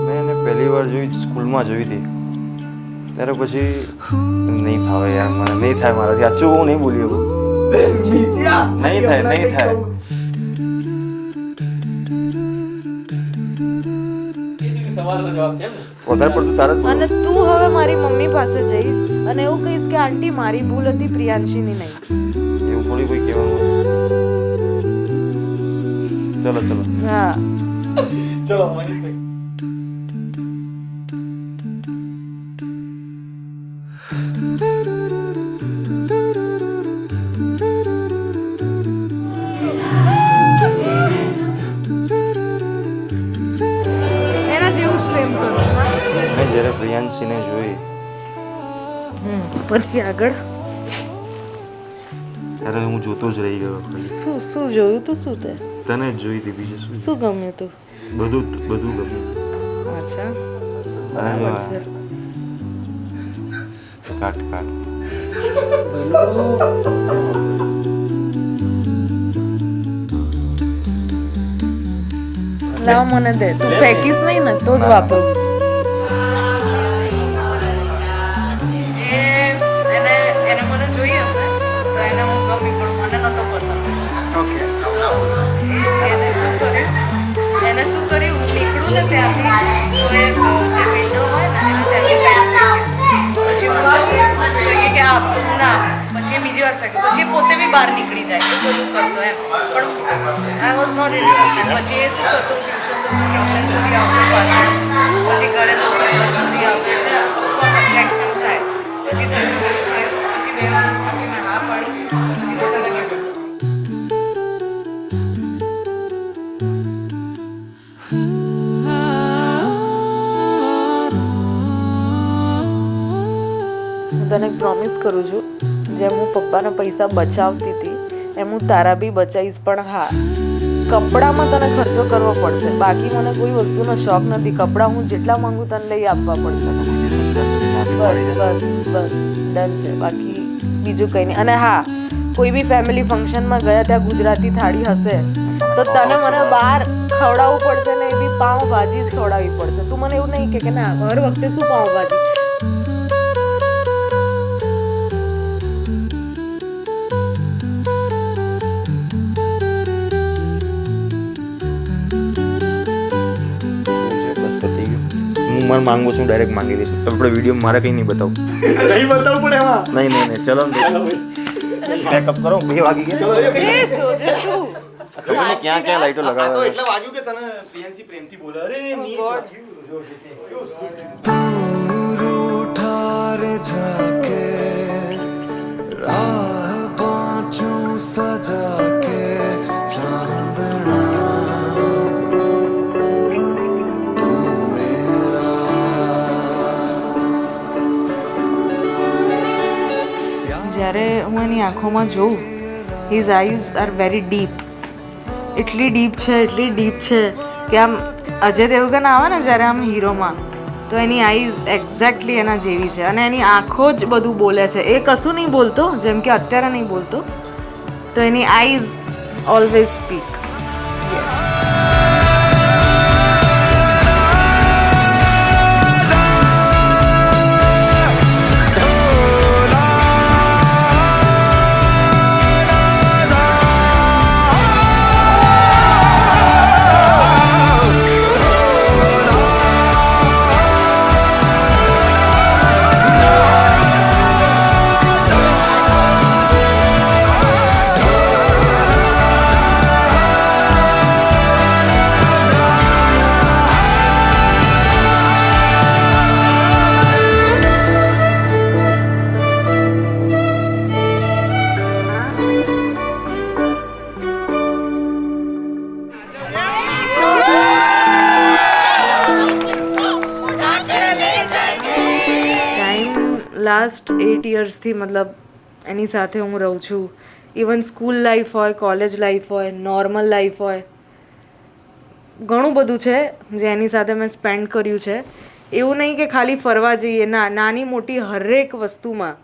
મેં એને પહેલી વાર જોઈ સ્કૂલમાં જોઈ હતી ત્યારે પછી નહીં ફાવે યાર, મને નહીં થાય મારાથી. આચું હું નહીં બોલી શકું. નહીં થાય, નહીં થાય. વધારે પડતું તારે જ અને તું હવે મારી મમ્મી પાસે જઈશ અને એવું કહીશ કે આંટી મારી ભૂલ હતી, પ્રિયાંશીની નહીં. એવું થોડી કોઈ કહેવાનું. ચલો ચલો. હા ચલો મનીષભાઈ. એના જેવું જ સેમ કરું. મેં જ્યારે પ્રિયાંશીને જોઈ પછી આગળ ત્યારે હું જોતો જ રહી ગયો. શું શું જોયું તું? શું તે તને જ જોઈ હતી, બીજું શું? શું ગમ્યું તું? બધું બધું ગમ્યું. અચ્છા અને બરાબર છે. કાટ કાટ. લાવ મને દે, તું ફેંકીશ નહીં ને તો જ વાપરું. એને મને જોઈ હશે તો એને હું ગમી, પણ મને નતો પસંદ. એને શું કર્યું, હું નીકળું ને ત્યાંથી તો એ જે વિન્ડો હોય ને એને ત્યાંથી પછી હું જાઉં તો એ કે આપ તો હું ના આપું. પછી એ બીજી વાર ફેંક્યું, પછી એ પોતે બી બહાર નીકળી જાય તો બધું કરતો એમ. પણ આઈ વોઝ નોટ ઇન્ટરેસ્ટેડ. પછી એ શું કરતો, ટ્યુશન સુધી આવતો પાછળ, પછી ઘરે જતો ઘર સુધી આવતો, એટલે ઓફકોર્સ અટ્રેક્શન થાય. પછી થયું પછી 2 વર્ષ પછી મેં હા પાડી, પછી બધાને કીધું. હું તને પ્રોમિસ કરું છું, જેમ હું પપ્પાના પૈસા બચાવતી હતી એમ હું તારા બી બચાવીશ. પણ હા, કપડામાં તને ખર્ચો કરવો પડશે. બાકી મને કોઈ વસ્તુનો શોખ નથી. કપડાં હું જેટલા માંગુ તને લઈ આપવા પડશે. બસ બસ બસ ડન છે. બાકી બીજું કંઈ નહીં. અને હા, કોઈ બી ફેમિલી ફંક્શનમાં ગયા ત્યાં ગુજરાતી થાળી હશે તો તને મને બહાર ખવડાવવું પડશે ને, એ બી પાઉંભાજી જ ખવડાવવી પડશે. તું મને એવું નહીં કે ના હર વખતે શું પાઉંભાજી. બસ પતી ગયું. હું મને માંગુ છું ડાયરેક્ટ માંગી લઈશ. આપણે વિડીયો મારે કંઈ નહીં બતાવું. નહીં બતાવવું પડે એમાં. નહીં નહીં નહીં, ચલો પેકઅપ કરો. 2 વાગી ગયા. ચલો એ જોજે તું. ખબર નહીં ક્યાં ક્યાં લાઈટો આ તો લગાવે. એટલા વાગ્યું કે તને પ્રિયંશી પ્રેમથી બોલે, અરે મી God. उठा रे जाके राह पाँचों सजा के चांदना तू જ્યારે હું એની આંખોમાં જોઉં, his eyes are very deep. એટલી ડીપ છે કે આમ અજય દેવગન આવે ને જ્યારે આમ હીરોમાં, તો એની આઈઝ એક્ઝેક્ટલી એના જેવી છે. અને એની આંખો જ બધું બોલે છે. એ કશું નહીં બોલતો, જેમ કે અત્યારે નહીં બોલતો, તો એની આઈઝ ઓલવેઝ સ્પીક. લાસ્ટ 8 યર્સથી મતલબ એની સાથે હું રહું છું. ઇવન સ્કૂલ લાઈફ હોય, કોલેજ લાઈફ હોય, નોર્મલ લાઈફ હોય, ઘણું બધું છે જે એની સાથે મેં સ્પેન્ડ કર્યું છે. એવું નહીં કે ખાલી ફરવા જઈએ, ના, નાની મોટી હરેક વસ્તુમાં,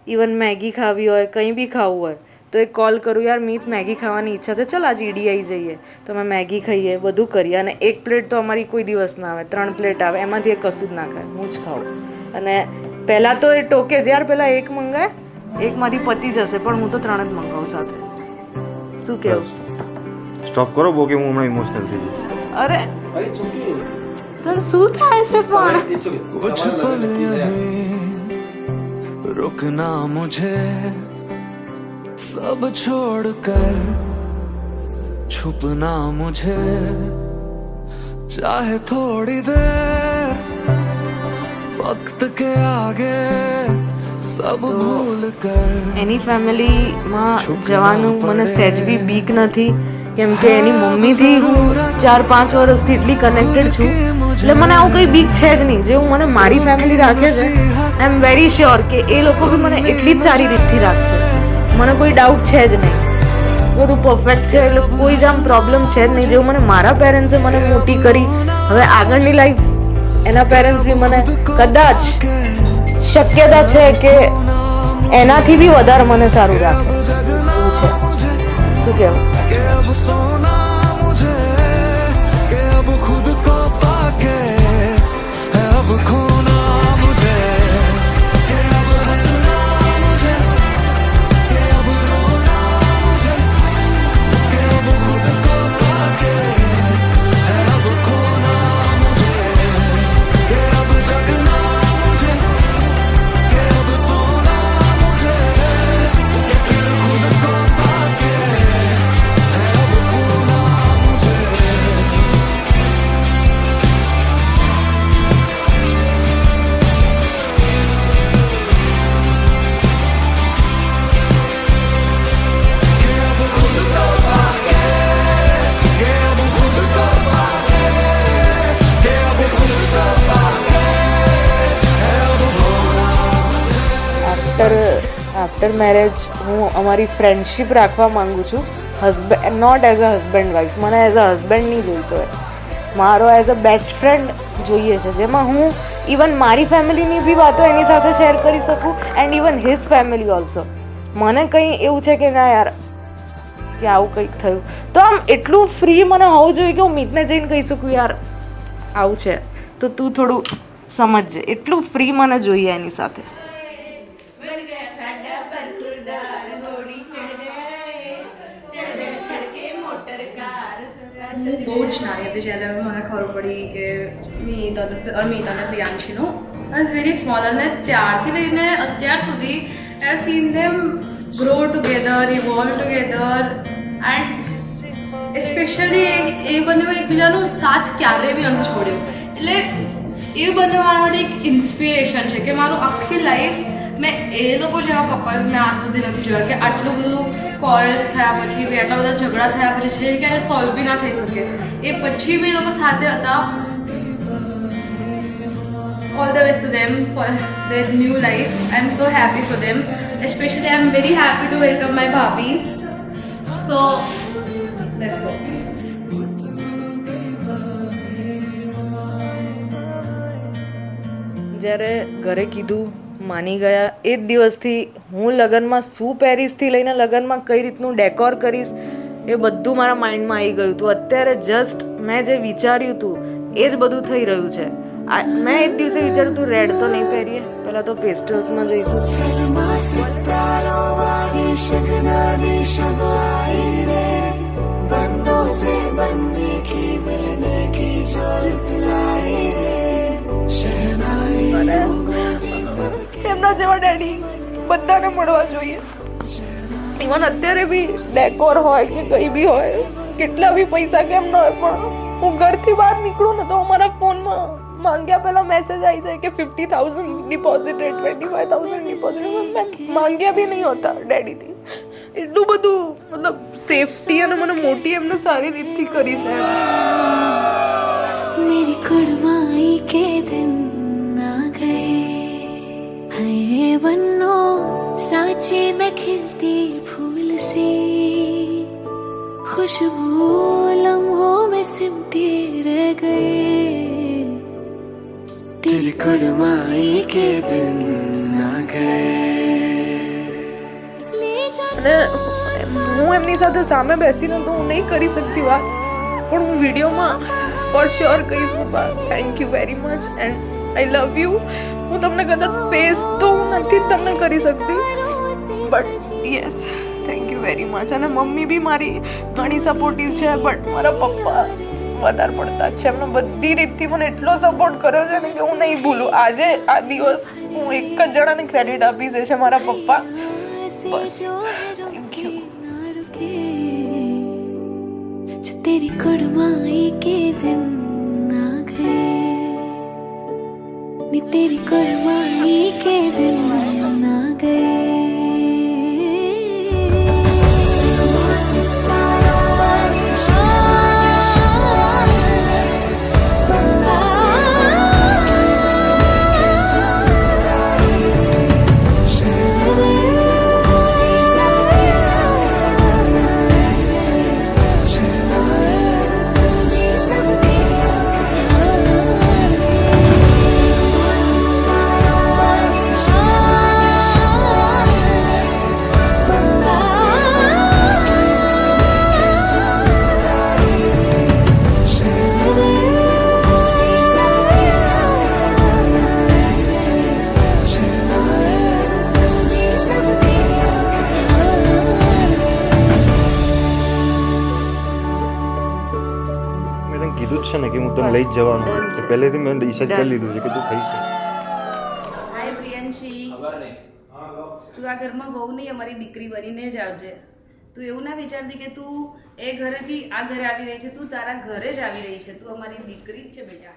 ઇવન મેગી ખાવી હોય, કંઈ બી ખાવું હોય તો એક કોલ કરું યાર મીત મેગી ખાવાની ઈચ્છા છે ચાલ આજે ઈડી આવી જઈએ તો અમે મેગી ખાઈએ બધું કરીએ અને એક પ્લેટ તો અમારી કોઈ દિવસ ના આવે 3 પ્લેટ આવે એમાંથી એક કશું જ ના ખાય હું જ ખાઉં અને પહેલાં તો એ ટોકે જ યાર પહેલાં એક મંગાય એકમાંથી પતી જશે પણ હું તો 3 જ મંગાવું સાથે શું કહેવું સ્ટોપ કરો બહુ કે હું હમણાં ઇમોશનલ થઈ જઈશ અરે અરે ચૂકી તને શું થાય છે પણ ઇટ્સ ઓકે कुछ पल यहीं रुकना मुझे सब छोड़ कर छुपना मुझे चाहे थोड़ी देर वक्त के आगे सब भूल कर એની ફેમિલીમાં જવાનું મને સહેજ બી બીક નથી કેમ કે એની મમ્મીથી હું 4-5 વર્ષથી એટલી કનેક્ટેડ છું એટલે મને આવું કંઈ બીક છે જ નહીં જેવું મને મારી ફેમિલી રાખે છે આઈ એમ વેરી શ્યોર કે એ લોકો બી મને એટલી જ સારી રીતથી રાખશે મને કોઈ ડાઉટ છે જ નહીં બધું પરફેક્ટ છે એટલે કોઈ જ આમ પ્રોબ્લેમ છે જ નહીં જેવું મને મારા પેરેન્ટ્સે મને મોટી કરી હવે આગળની લાઈફ એના પેરેન્ટ્સ બી મને કદાચ શક્યતા છે કે એનાથી બી વધારે મને સારું રાખે એવું છે શું કહેવું कि अब सोना मुझे कि अब खुद को पाके है अब खोना मुझे कि अब हंसना मुझे कि अब रोना मुझे कि अब खुद को पाके है अब खोना मुझे कि अब जगना मुझे कि अब सोना मुझे कि फिर खुद को पाके આફ્ટર મેરેજ હું અમારી ફ્રેન્ડશિપ રાખવા માંગુ છું husband not as a husband wife મને એઝ અ હસબન્ડ નહીં જોઈતો હોય મારો એઝ અ બેસ્ટ ફ્રેન્ડ જોઈએ છે જેમાં હું ઇવન મારી ફેમિલીની બી વાતો એની સાથે શેર કરી શકું and even his family also મને કંઈ એવું છે કે ના યાર કે આવું કંઈક થયું તો આમ એટલું ફ્રી મને હોવું જોઈએ કે હું મીતને જઈને કહી શકું યાર આવું છે તો તું થોડું સમજજે એટલું ફ્રી મને જોઈએ એની સાથે બહુ જ નાની હતી જ્યારે મને ખબર પડી કે મીત અને પ્રિયાંશીનું આઈ વોઝ વેરી સ્મોલ અને ત્યારથી લઈને અત્યાર સુધી I have seen them grow together evolve together and specially એ બંને એકબીજાનો સાથ ક્યારેય બી નથી છોડ્યો એટલે એ બંને મારા માટે એક ઇન્સ્પિરેશન છે કે મારું આખી લાઈફ મેં એ લોકો જેવા કપલ મેં આજ સુધી નથી જોયા કે આટલું બધું કોરલ્સ થયા પછી બી આટલા બધા ઝઘડા થયા પછી જે ક્યારે સોલ્વ બી ના થઈ શકે એ પછી બી લોકો સાથે હતા all the best to them for their new life I am so happy for them especially I am very happy to welcome my bhabhi so let's go જ્યારે ઘરે કીધું માની ગયા એ જ દિવસથી હું લગ્નમાં શું પહેરીશથી લઈને લગ્નમાં કઈ રીતનું ડેકોર કરીશ એ બધું મારા માઇન્ડમાં આવી ગયું હતું અત્યારે જસ્ટ મેં જે વિચાર્યું હતું એ જ બધું થઈ રહ્યું છે મેં એક દિવસે વિચાર્યું હતું રેડ તો નહીં પહેરીએ પહેલાં તો પેસ્ટલ્સમાં જઈશું એમના જેવા ડેડી બધાને મળવા જોઈએ ઇવન અત્યારે બી ડેકોર હોય કે કંઈ બી હોય કેટલા બી પૈસા કેમ ન હોય પણ હું ઘરથી બહાર નીકળું ને તો મારા ફોનમાં માંગ્યા પહેલા મેસેજ આવી જાય કે 50,000 ડિપોઝિટેડ 25,000 ડિપોઝિટેડ માંગ્યા બી નહીં હોતા ડેડીથી એટલું બધું મતલબ સેફટી અને મને મોટી એમને સારી રીતથી કરી છે मेरी कुड़माई के दिन आ गए है बन्नो सांचे में खिलती फूल सी खुशबू लम्हों में सिमटी रह गए तेरी कुड़माई के दिन आ गए અને હું એમની સાથે સામે બેસીને તો હું નહીં કરી શકતી વાત, પણ હું વિડીયોમાં ફોર શ્યોર કહીશ પપ્પા thank you very much and I love you. હું તમને કદાચ ફેસ તો હું નથી જ તમને કરી શકતી, but yes thank you very much. અને મમ્મી બી મારી ઘણી સપોર્ટિવ છે, બટ મારા પપ્પા વધારે પડતા જ છે. એમને બધી રીતથી મને એટલો સપોર્ટ કર્યો છે ને કે હું નહીં ભૂલું. આજે આ દિવસ હું એક જ જણાને ક્રેડિટ આપીશ, એ છે મારા પપ્પા. બસ થેન્ક યુ. जो तेरी कुड़माई के दिन आ गए, नी तेरी कुड़माई के दिन आ गए. કીધું જ છે ને કે હું તને લઈ જ જવાનો છું. પહેલેથી મેં ડિસાઈડ કરી લીધું છે કે તું થઈ છે. હાય પ્રિયાંશી, તું આ ઘરમાં બહુ નહીં અમારી દીકરી બનીને જ આવજે. તું એવું ના વિચારતી કે તું એ ઘરેથી આ ઘરે આવી રહી છે, તું તારા ઘરે જ આવી રહી છે. તું અમારી દીકરી જ છે બેટા.